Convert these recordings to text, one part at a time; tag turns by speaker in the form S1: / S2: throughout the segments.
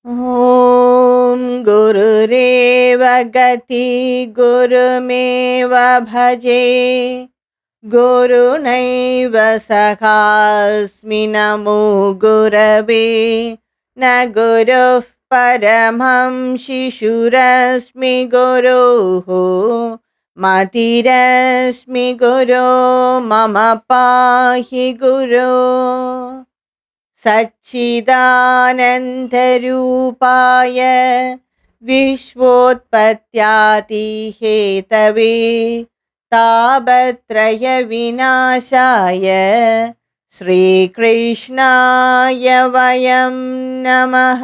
S1: ॐ गुरुरेव गति गुरुमेव भजे गुरुनैव सखास्मि नमो गुरवे न गुरुः परमं शिशुरस्मि गुरोः मतिरस्मि गुरो मम पाहि गुरो सच्चिदानन्दरूपाय विश्वोत्पत्त्यादिहेतवे तापत्रयविनाशाय श्रीकृष्णाय वयं नमः।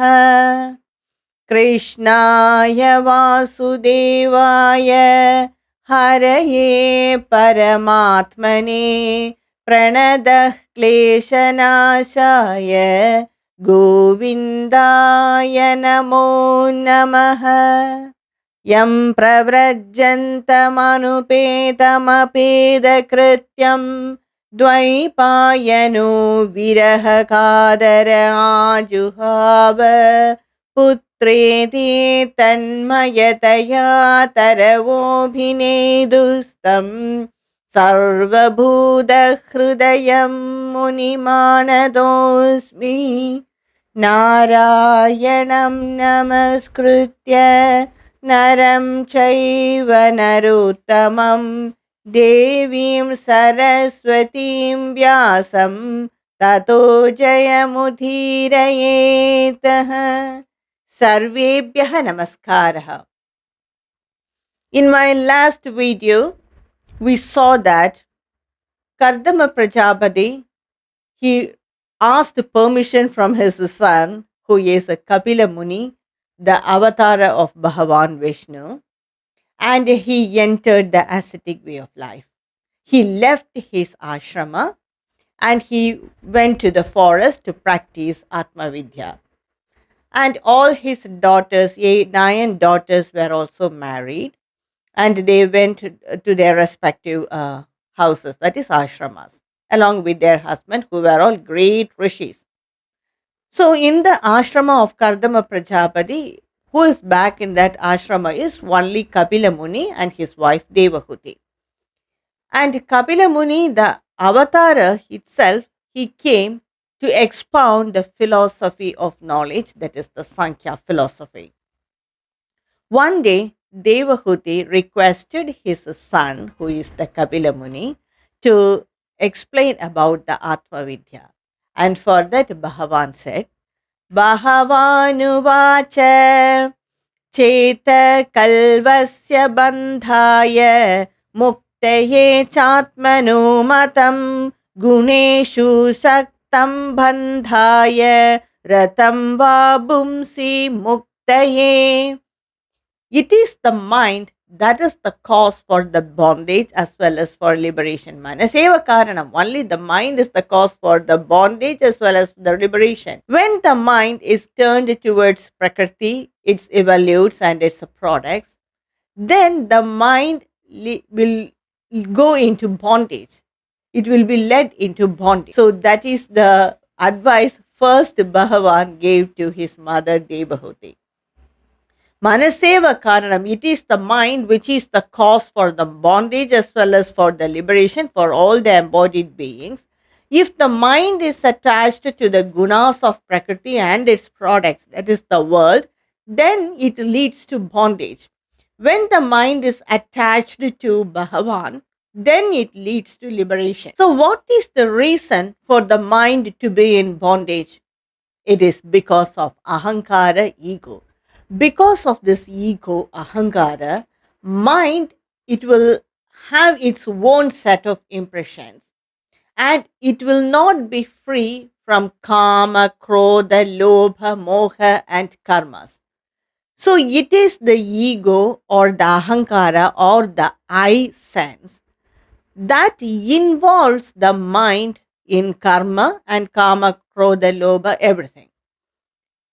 S1: कृष्णाय वासुदेवाय हरये परमात्मने प्रणतः क्लेशनाशाय गोविन्दाय नमो नमः। यं प्रव्रजन्तमनुपेतमपेदकृत्यं द्वैपायनो विरहकादर आजुहाव पुत्रेति तन्मयतया तरवोऽभिनेदुस्तम् सर्वभूतहृदयं मुनिमानतोऽस्मि। नारायणं नमस्कृत्य नरं चैव नरोत्तमं देवीं सरस्वतीं व्यासं ततो जयमुदीरयेत्। सर्वेभ्यः नमस्कारः। In my last video, we saw that Kardama Prajapati, he asked permission from his son, who is Kapila Muni, the avatar of Bhagavan Vishnu, and he entered the ascetic way of life. He left his ashrama and he went to the forest to practice Atma Vidya. And all his daughters, 9 daughters, were also married. And they went to their respective houses, that is ashramas, along with their husband, who were all great rishis. So in the ashrama of Kardama Prajapati, who is back in that ashrama is only Kapila Muni and his wife Devahuti. And Kapila Muni, the avatar itself, he came to expound the philosophy of knowledge, that is the Sankhya Philosophy. One day, Devahuti requested his son, who is the Kapila Muni, to explain about the Atma Vidya. And for that, Bhagavan said, Bhagavanuvāca cheta kalvasya bandhaya muktaye chatmano matam guneshu saktam bandhaya ratam vabumsi muktaye. It is the mind that is the cause for the bondage as well as for liberation. Manaseva karanam. Only the mind is the cause for the bondage as well as the liberation. When the mind is turned towards Prakriti, its evolutes and its products, then the mind will go into bondage. It will be led into bondage. So that is the advice first Bhagavan gave to his mother Devahuti. Manaseva Karanam, it is the mind which is the cause for the bondage as well as for the liberation for all the embodied beings. If the mind is attached to the gunas of Prakriti and its products, that is the world, then it leads to bondage. When the mind is attached to Bhagavan, then it leads to liberation. So what is the reason for the mind to be in bondage? It is because of ahankara, ego. Because of this ego, ahankara, mind, it will have its own set of impressions and it will not be free from kama, krodha, lobha, moha and karmas. So it is the ego or the ahankara or the I sense that involves the mind in karma and kama, krodha, lobha, everything.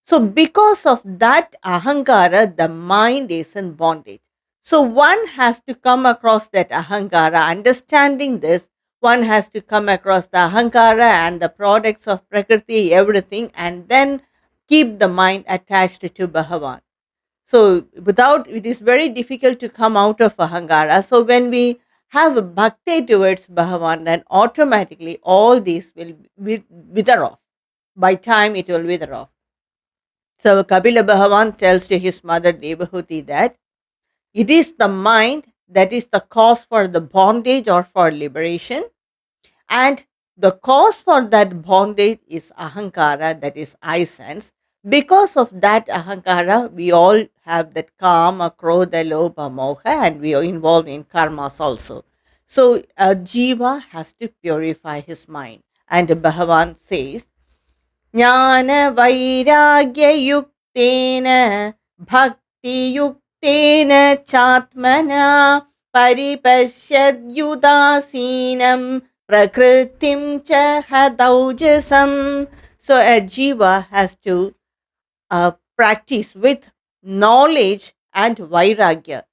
S1: So because of that ahankara, the mind is in bondage. So one has to come across that ahankara. Understanding this, one has to come across the ahankara and the products of Prakriti, everything, and then keep the mind attached to Bhagavan. So without, it is very difficult to come out of ahankara. So when we have a bhakti towards Bhagavan, then automatically all these will wither off. By time it will wither off. So Kapila Bhagavan tells to his mother Devahuti that it is the mind that is the cause for the bondage or for liberation, and the cause for that bondage is ahankara, that is I sense. Because of that ahankara, we all have that kama, krodha, lobha, moha, and we are involved in karmas also. So a jiva has to purify his mind. And Bhagavan says, Jnana vairagya yuktena bhakti yuktena chatmana paripashyad yudasinam prakritim cha hadaujasam. So a jiva has to practice with knowledge and vairagya.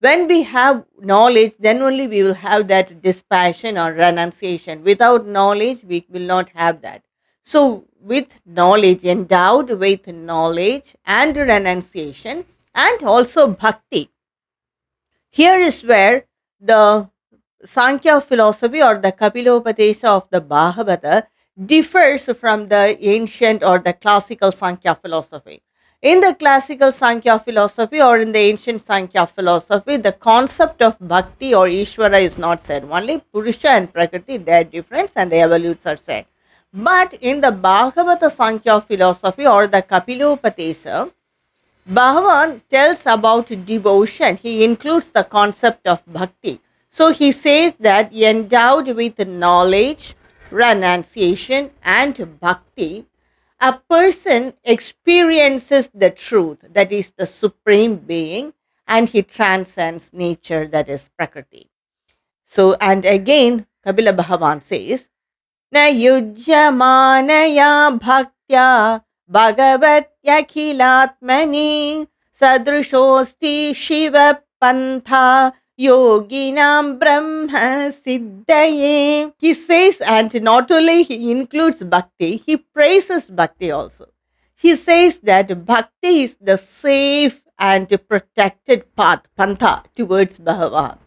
S1: When we have knowledge, then only we will have that dispassion or renunciation. Without knowledge, we will not have that. So, with knowledge, endowed with knowledge and renunciation, and also bhakti. Here is where the Sankhya philosophy or the Kapilopadesa of the Bhagavata differs from the ancient or the classical Sankhya philosophy. In the classical Sankhya philosophy or in the ancient Sankhya philosophy, the concept of bhakti or Ishvara is not said. Only Purusha and Prakriti, their difference and the evolutes are said. But in the Bhagavata Sankhya philosophy or the Kapilopadesa, Bhagavan tells about devotion. He includes the concept of bhakti. So he says that endowed with knowledge, renunciation, and bhakti, a person experiences the truth, that is the supreme being, and he transcends nature, that is Prakriti. So, and again, Kapila Bhagavan says, Na yujyamanaya bhaktya bhagavatyakilatmani sadrishosti shiva pantha yoginam brahma siddhaye. He says, and not only he includes bhakti, he praises bhakti also. He says that bhakti is the safe and protected path, pantha, towards Bhagavan.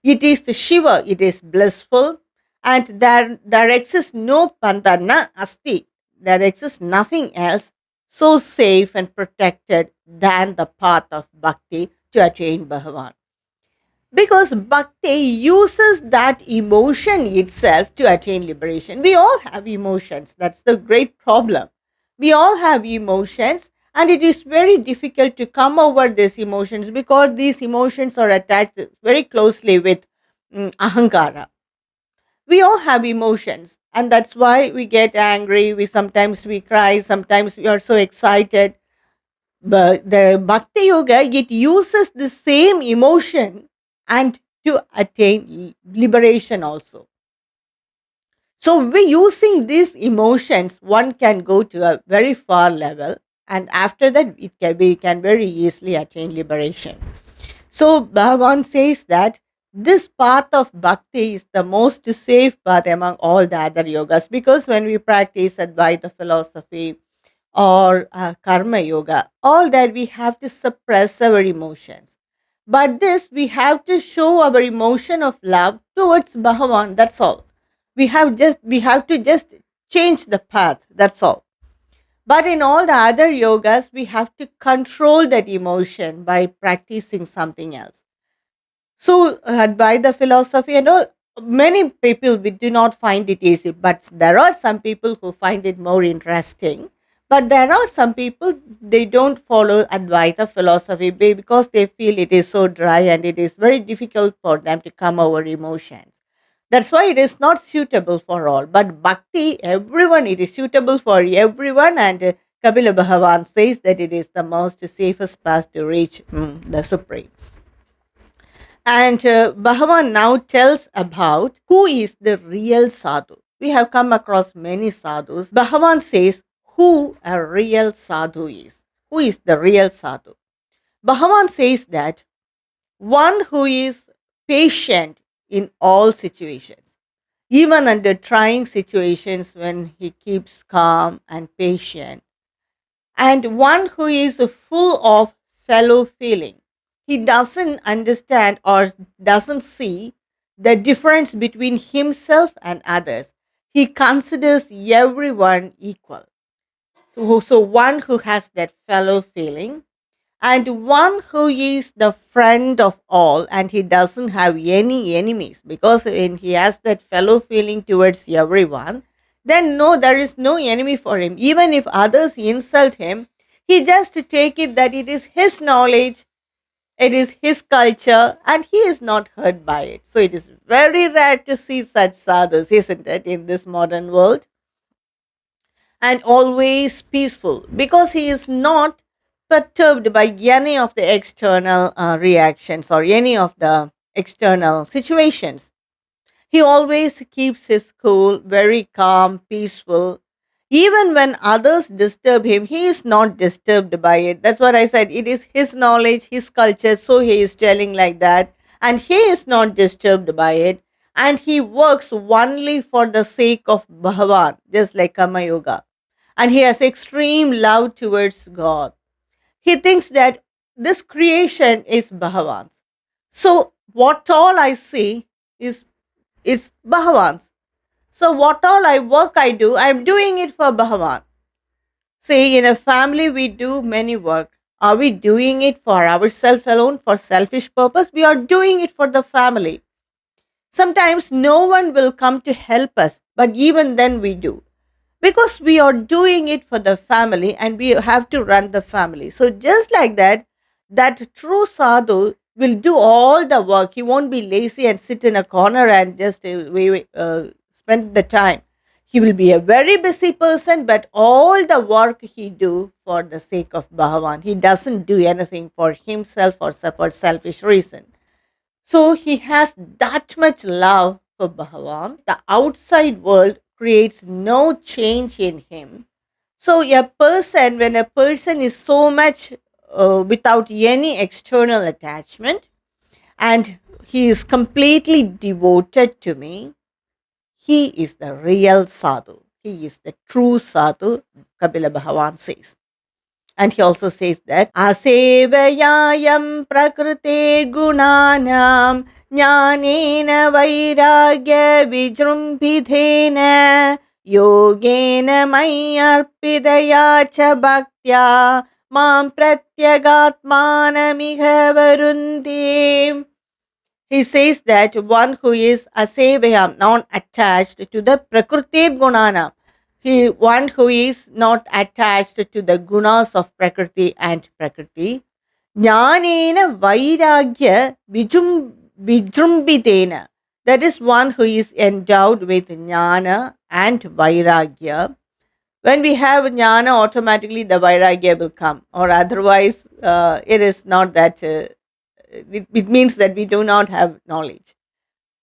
S1: It is the Shiva, it is blissful, and there exists no pantha, na asti. There exists nothing else so safe and protected than the path of bhakti to attain Bhagavan. Because bhakti uses that emotion itself to attain liberation. We all have emotions. That's the great problem. We all have emotions, and it is very difficult to come over these emotions because these emotions are attached very closely with ahankara. We all have emotions, and that's why we get angry. We cry, sometimes we are so excited. But the Bhakti Yoga, it uses the same emotion and to attain liberation also. So, we using these emotions, one can go to a very far level, and after that, we can very easily attain liberation. So, Bhagavan says that this path of bhakti is the most safe path among all the other yogas, because when we practice Advaita philosophy or karma yoga, all that we have to suppress our emotions. But this, we have to show our emotion of love towards Bhagavan. That's all. We have to just change the path. That's all. But in all the other yogas, we have to control that emotion by practicing something else. So, by the philosophy and all, many people we do not find it easy, but there are some people who find it more interesting. But there are some people, they don't follow Advaita philosophy because they feel it is so dry and it is very difficult for them to come over emotions. That's why it is not suitable for all. But bhakti, everyone, it is suitable for everyone. And Kapila Bhagavan says that it is the most safest path to reach the Supreme. And Bhagavan now tells about who is the real sadhu. We have come across many sadhus. Bhagavan says who a real sadhu is. Who is the real sadhu? Bhagavan says that one who is patient in all situations, even under trying situations, when he keeps calm and patient, and one who is full of fellow feeling. He doesn't understand or doesn't see the difference between himself and others. He considers everyone equal. So one who has that fellow feeling, and one who is the friend of all, and he doesn't have any enemies, because when he has that fellow feeling towards everyone, then no, there is no enemy for him. Even if others insult him, he just take it that it is his knowledge, it is his culture, and he is not hurt by it. So it is very rare to see such sadhus, isn't it, in this modern world? And always peaceful, because he is not perturbed by any of the external reactions or any of the external situations. He always keeps his cool, very calm, peaceful. Even when others disturb him, he is not disturbed by it. That's what I said. It is his knowledge, his culture, so he is telling like that. And he is not disturbed by it. And he works only for the sake of Bhagavan, just like Kama Yoga. And he has extreme love towards God. He thinks that this creation is Bhagavan's. So what all I see is Bhagavan's. So what all I do, I'm doing it for Bhagavan. Say in a family we do many work. Are we doing it for ourselves alone, for selfish purpose? We are doing it for the family. Sometimes no one will come to help us, but even then we do, because we are doing it for the family and we have to run the family. So just like that, that true sadhu will do all the work. He won't be lazy and sit in a corner and just spend the time. He will be a very busy person, but all the work he do for the sake of Bhagavan. He doesn't do anything for himself or for selfish reason. So he has that much love for Bhagavan. The outside world creates no change in him. So when a person is so much without any external attachment, and he is completely devoted to me, he is the real sadhu. He is the true sadhu, Kapila Bhagavan says. And he also says that asevayayam prakrite gunanam jnanena vairagya vijrumbhidena yogena mayarpidaya cha bhaktya mam pratyagatmanamiha varunde. He says that one who is asevayam, not attached to the prakriti gunana, one who is not attached to the gunas of Prakriti and Prakriti, jnanena vairagya vijrumbhidena. That is one who is endowed with jnana and vairagya. When we have jnana, automatically the vairagya will come, or otherwise it is not that, it means that we do not have knowledge.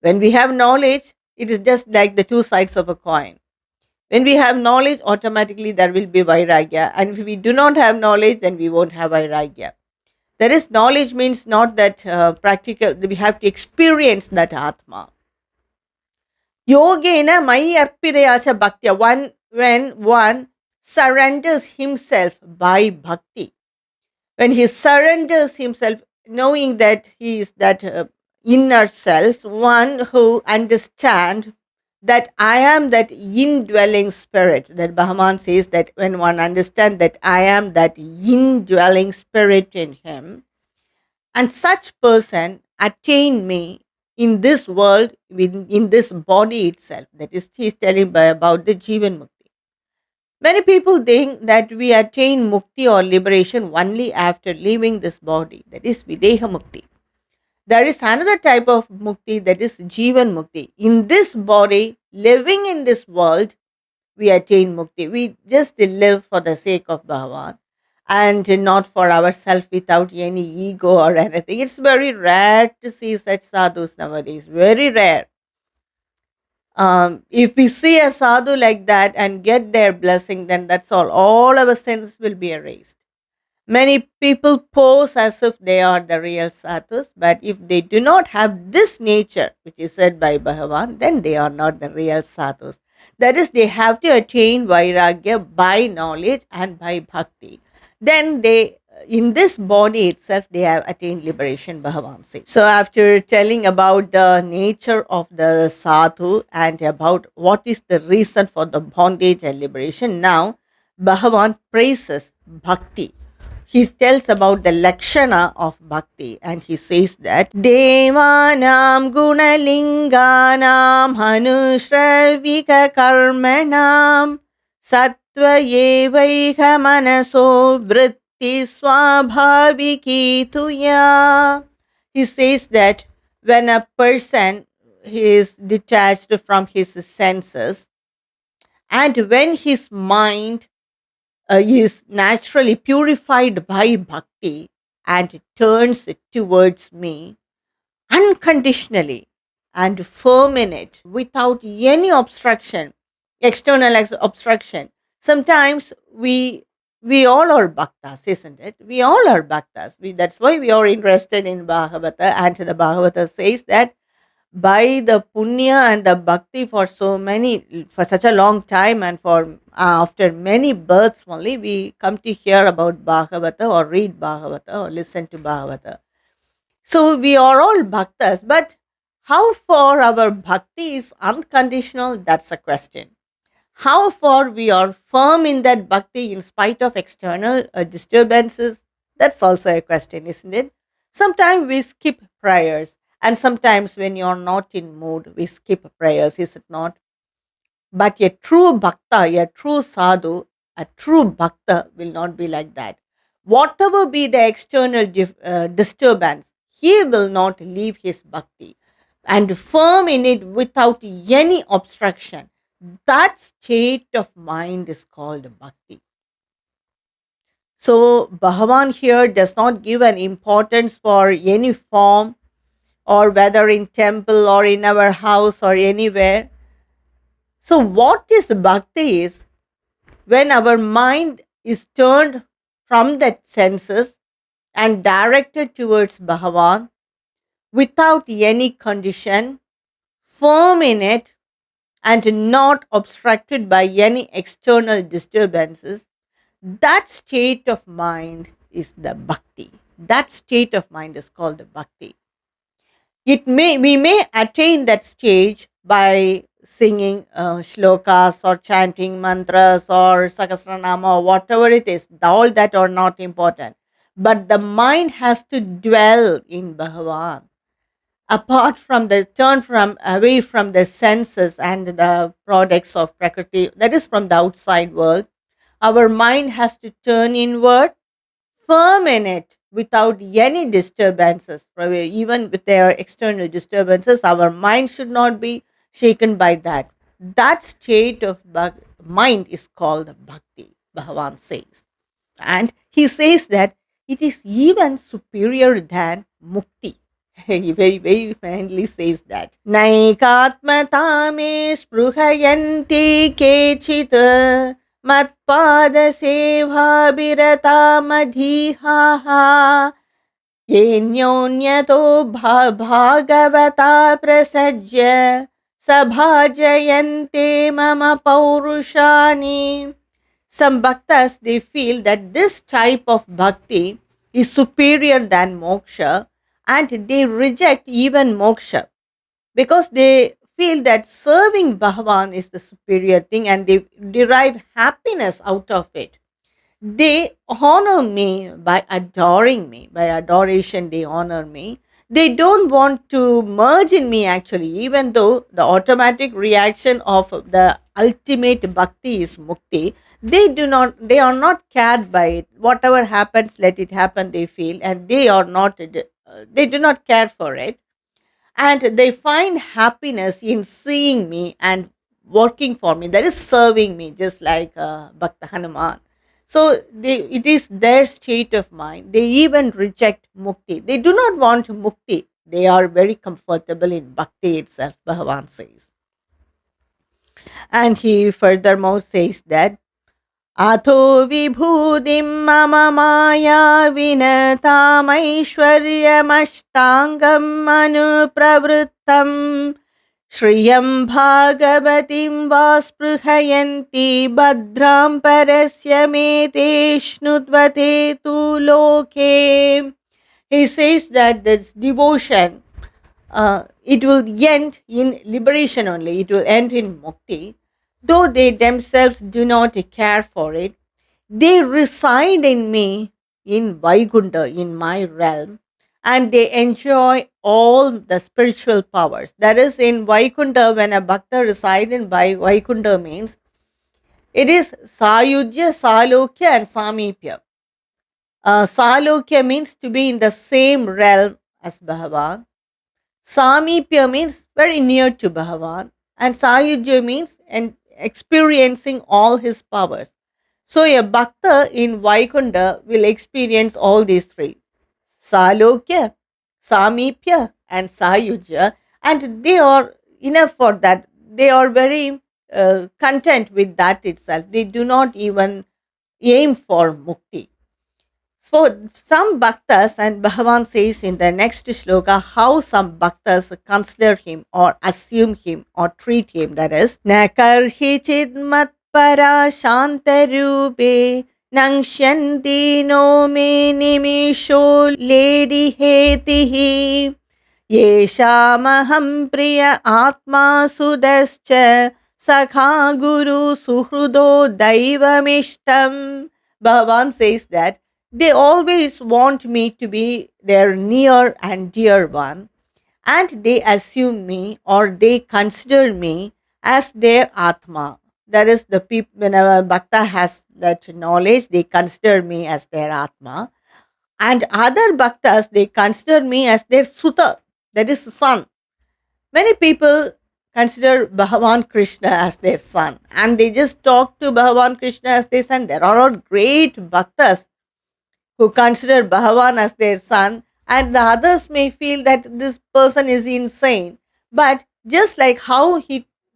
S1: When we have knowledge, it is just like the two sides of a coin. When we have knowledge, automatically there will be vairagya. And if we do not have knowledge, then we won't have vairagya. That is, knowledge means not that practical, we have to experience that Atma. Yogena mai arpidayacha bhaktya. When one surrenders himself by bhakti, when he surrenders himself, knowing that he is that inner self, one who understands that I am that indwelling spirit, that Bhagavan says that when one understands that I am that indwelling spirit in him, and such person attain me in this world, in this body itself. That is, he is telling about the Jivan Mukti. Many people think that we attain mukti or liberation only after leaving this body, that is Videha Mukti. There is another type of mukti, that is Jivan Mukti. In this body, living in this world, we attain mukti. We just live for the sake of Bhagavan and not for ourselves without any ego or anything. It's very rare to see such sadhus nowadays, very rare. If we see a sadhu like that and get their blessing, then that's all our sins will be erased. Many people pose as if they are the real sadhus, but if they do not have this nature, which is said by Bhagavan, then they are not the real sadhus. That is, they have to attain vairagya by knowledge and by bhakti. then they, in this body itself, they have attained liberation, Bhagavan says. So after telling about the nature of the sadhu and about what is the reason for the bondage and liberation, now Bhagavan praises bhakti. He tells about the lakshana of bhakti, and he says that Devanam gunalinganam hanushravika karmanam sattva yevaiha manaso vritti swabhaviki tuya. He says that when a person is detached from his senses, and when his mind is naturally purified by bhakti and turns towards me unconditionally and firm in it without any obstruction, external obstruction. Sometimes we all are bhaktas, isn't it? We all are bhaktas. That's why we are interested in Bhagavata, and the Bhagavata says that by the punya and the bhakti for such a long time, and for after many births only, we come to hear about Bhagavata or read Bhagavata or listen to Bhagavata. So we are all bhaktas, but how far our bhakti is unconditional, that's a question. How far we are firm in that bhakti in spite of external disturbances, that's also a question, isn't it? Sometimes we skip prayers, and sometimes when you're not in mood, we skip prayers, is it not? But a true bhakta, a true sadhu, a true bhakta will not be like that. Whatever be the external disturbance, he will not leave his bhakti and firm in it without any obstruction. That state of mind is called bhakti. So Bhagavan here does not give an importance for any form, or whether in temple or in our house or anywhere. So what is bhakti is when our mind is turned from the senses and directed towards Bhagavan without any condition, firm in it, and not obstructed by any external disturbances. That state of mind is the bhakti. That state of mind is called the bhakti. We may attain that stage by singing shlokas or chanting mantras or sahasranama or whatever it is. All that are not important. But the mind has to dwell in Bhagavan. Apart from the turn from away from the senses and the products of Prakriti, that is from the outside world, our mind has to turn inward, firm in it without any disturbances. Even with their external disturbances, our mind should not be shaken by that. That state of mind is called bhakti, Bhagavan says. And he says that it is even superior than mukti. He very, very kindly says that. Naikatmata me spruhayanti kechit matpada seva birata madhiha yenonyato bhagavata prasajya sabhajayante mama paurushani. Some bhaktas, they feel that this type of bhakti is superior than moksha, and they reject even moksha because they feel that serving Bhagavan is the superior thing, and they derive happiness out of it. They honor me by adoring me. By adoration, they honor me. They don't want to merge in me actually, even though the automatic reaction of the ultimate bhakti is mukti. They are not cared by it. Whatever happens, let it happen, they feel, and they do not care for it. And they find happiness in seeing me and working for me, that is serving me, just like Bhakta Hanuman. So it is their state of mind. They even reject mukti. They do not want mukti. They are very comfortable in bhakti itself, Bhagavan says. And he furthermore says that Atho vibhudim mama maya vinatamayshwaryamastangam anupravrittam Shriyam Bhagavatim Vaspruhayanti Bhadram Parasya Meteshnudvate Tu Loke. He says that this devotion, it will end in liberation only, it will end in mukti. Though they themselves do not care for it, they reside in me, in Vaikuntha, in my realm, and they enjoy all the spiritual powers. That is, in Vaikuntha, when a bhakta resides in Vaikuntha means it is Sayujya, Salokya, and Samipya. Salokya means to be in the same realm as Bhagavan. Samipya means very near to Bhagavan, and Sayujya means experiencing all his powers. So a bhakta in Vaikuntha will experience all these three: Salokya, Samipya, and Sayujya, and they are enough for that. They are very content with that itself. They do not even aim for mukti. So some bhaktas, and Bhagavan says in the next shloka how some bhaktas consider him or assume him or treat him. That is, Nakarhi chidmat para shantarupe nangshanti no me nimisho ledi hetihi yeshamaham priya atma sudascha sakha guru suhrudo daivamishtam. Bhagavan says that they always want me to be their near and dear one, and they assume me or they consider me as their Atma. That is, the people, whenever Bhakta has that knowledge, they consider me as their Atma. And other Bhaktas, they consider me as their Sutta, that is, son. Many people consider Bhagavan Krishna as their son, and they just talk to Bhagavan Krishna as their son. There are all great Bhaktas who consider Bhagavan as their son, and the others may feel that this person is insane. But just like how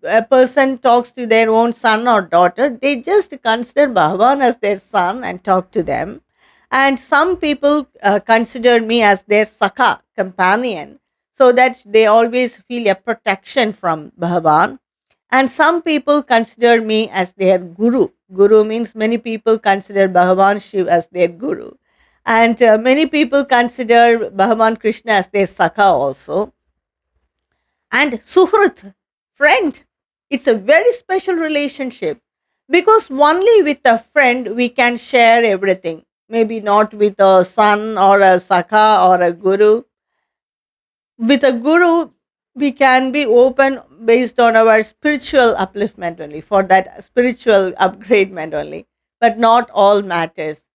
S1: a person talks to their own son or daughter, they just consider Bhagavan as their son and talk to them. And some people consider me as their Sakha, companion, so that they always feel a protection from Bhagavan. And some people consider me as their Guru. Guru means many people consider Bhagavan Shiv as their Guru. And many people consider Bhagavan Krishna as their Sakha also. And Suhrit, friend, it's a very special relationship, because only with a friend we can share everything. Maybe not with a son or a Sakha or a Guru. With a Guru, we can be open based on our spiritual upliftment only, for that spiritual upgradement only, but not all matters.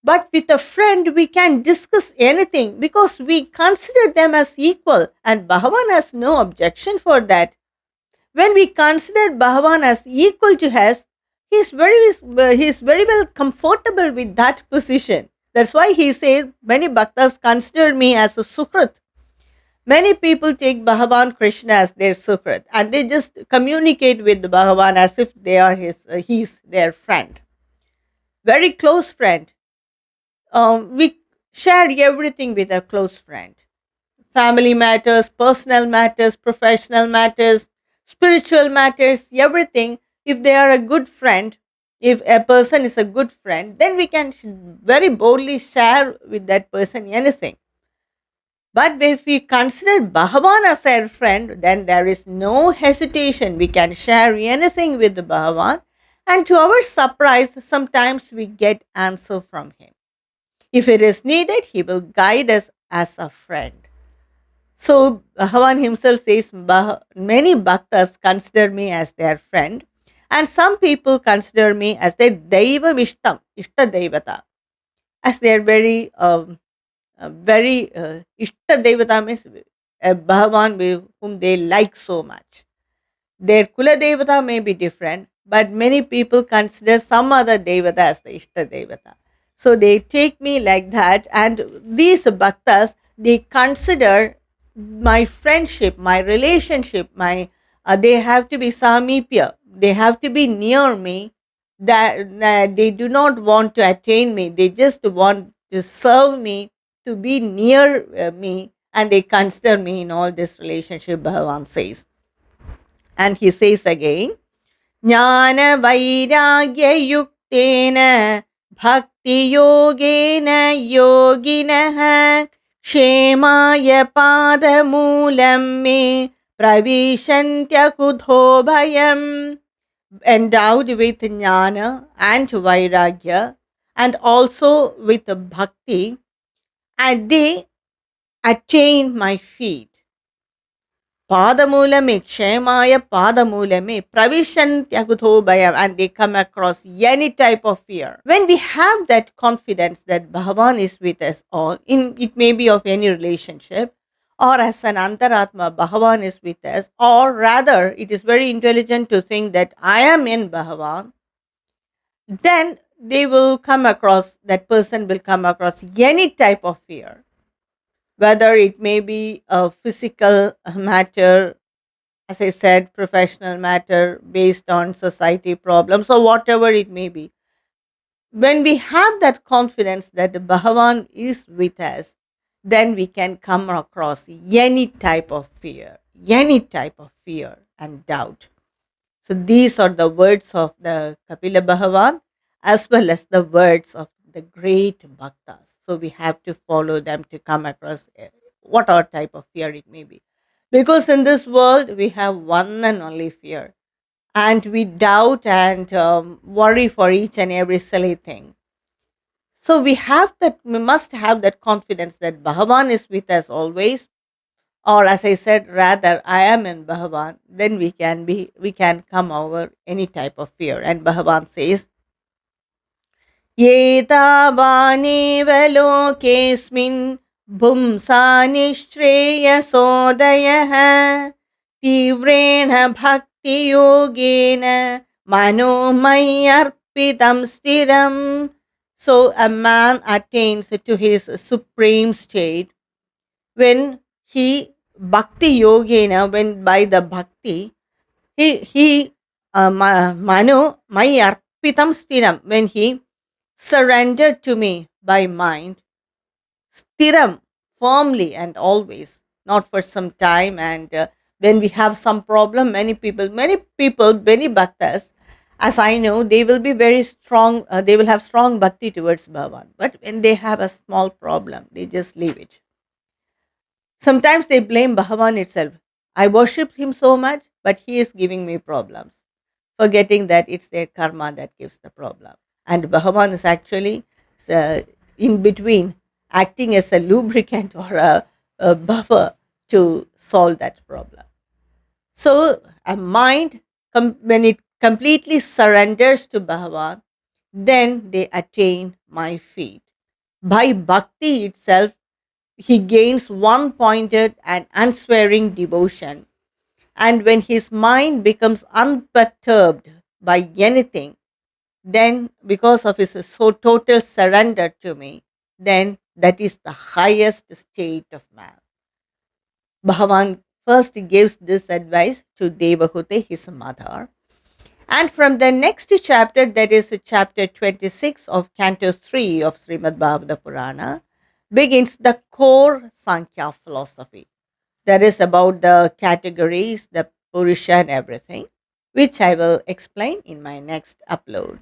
S1: But with a friend, we can discuss anything because we consider them as equal, and Bhagavan has no objection for that. When we consider Bhagavan as equal to us, he is very well comfortable with that position. That's why he said many bhaktas consider me as a Sukrit. Many people take Bhagavan Krishna as their Sukrit, and they just communicate with Bhagavan as if they are he's their friend, very close friend. We share everything with a close friend. Family matters, personal matters, professional matters, spiritual matters, everything. If they are a good friend, if a person is a good friend, then we can very boldly share with that person anything. But if we consider Bhagavan as our friend, then there is no hesitation. We can share anything with Bhagavan, and to our surprise, sometimes we get answer from him. If it is needed, he will guide us as a friend. So Bhagavan himself says, many bhaktas consider me as their friend, and some people consider me as their Daiva Vishtam, Ishta Devata, as their very Ishta Devata means a Bhagavan whom they like so much. Their Kula Devata may be different, but many people consider some other Devata as the Ishta Devata. So they take me like that, and these bhaktas, they consider my friendship, my relationship, they have to be samipya, they have to be near me. That they do not want to attain me, they just want to serve me, to be near me, and they consider me in all this relationship, Bhagavan says. And he says again, Jnana Vairagya Yuktena Bhakti Yogena Yoginaha Kshemaya Pada Moolam Me Pravishantya Kudho Bhayam. Endowed with jnana and vairagya and also with bhakti, and they attain my feet. Padamulame, Kshemaya Padamulame, Pravishantyaguthobhayam, and they come across any type of fear. When we have that confidence that Bhagavan is with us all, in it may be of any relationship, or as an Antaratma, Bhagavan is with us, or rather, it is very intelligent to think that I am in Bhagavan, then they will come across, that person will come across any type of fear, whether it may be a physical matter, as I said, professional matter based on society problems, or whatever it may be. When we have that confidence that the Bhagavan is with us, then we can come across any type of fear, and doubt. So these are the words of the Kapila Bhagavan as well as the words of the great bhaktas. So we have to follow them to come across whatever type of fear it may be. Because in this world we have one and only fear, and we doubt and worry for each and every silly thing. So we must have that confidence that Bhagavan is with us always, or as I said, rather I am in Bhagavan, then we can come over any type of fear. And Bhagavan says, Yetavanev lokesmin bhumsa nishtreyasodayah tivrena bhakti yogena manomayarpitam stiram. So a man attains to his supreme state when he bhakti yogena, when by the bhakti he mano my arpitam stiram, when he surrendered to me by mind, stiram, firmly and always, not for some time. And when we have some problem, many people, many bhaktas, as I know, they will be very strong, they will have strong bhakti towards Bhagavan, but when they have a small problem, they just leave it. Sometimes they blame Bhagavan itself. I worship him so much, but he is giving me problems, forgetting that it's their karma that gives the problem. And Bhagavan is actually in between, acting as a lubricant or a buffer to solve that problem. So, a mind, when it completely surrenders to Bhagavan, then they attain my feet. By bhakti itself, he gains one pointed and unswearing devotion. And when his mind becomes unperturbed by anything, then because of his so total surrender to me, then that is the highest state of man. Bhagavan first gives this advice to Devahuti, his mother. And from the next chapter, that is chapter 26 of Canto 3 of Srimad Bhagavada Purana, begins the core Sankhya philosophy. That is about the categories, the Purusha and everything, which I will explain in my next upload.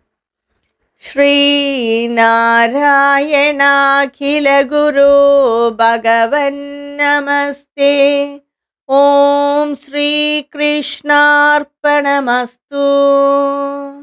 S1: Shri Narayana Khila Guru Bhagavan Namaste. Om Shri Krishna Arpanamastu.